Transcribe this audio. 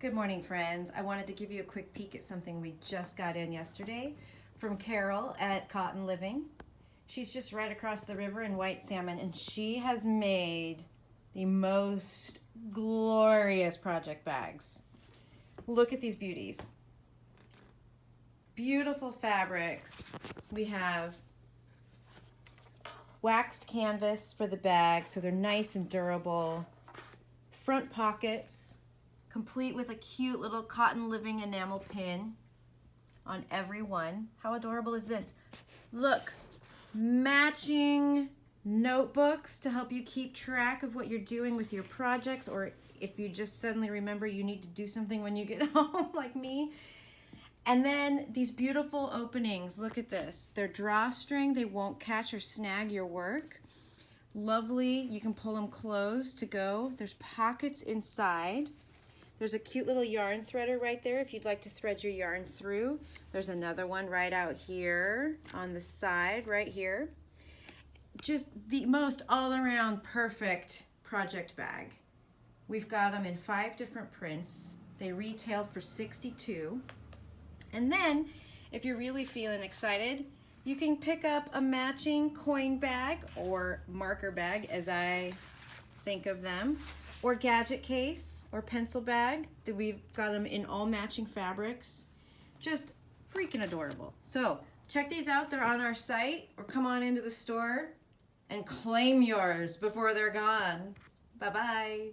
Good morning, friends. I wanted to give you a quick peek at something we just got in yesterday from Carol at Cotton Living. She's just right across the river in White Salmon, and she has made the most glorious project bags. Look at these beauties. Beautiful fabrics. We have waxed canvas for the bag, so they're nice and durable. Front pockets, complete with a cute little Cotton Living enamel pin on every one. How adorable is this? Look, matching notebooks to help you keep track of what you're doing with your projects, or if you just suddenly remember you need to do something when you get home, like me. And then these beautiful openings, look at this. They're drawstring, they won't catch or snag your work. Lovely, you can pull them closed to go. There's pockets inside. There's a cute little yarn threader right there if you'd like to thread your yarn through. There's another one right out here on the side, right here. Just the most all-around perfect project bag. We've got them in 5 different prints. They retail for $62. And then, if you're really feeling excited, you can pick up a matching coin bag or marker bag, as I think of them, or gadget case or pencil bag. We've got them in all matching fabrics. Just freaking adorable. So check these out. They're on our site, or come on into the store and claim yours before they're gone. Bye-bye.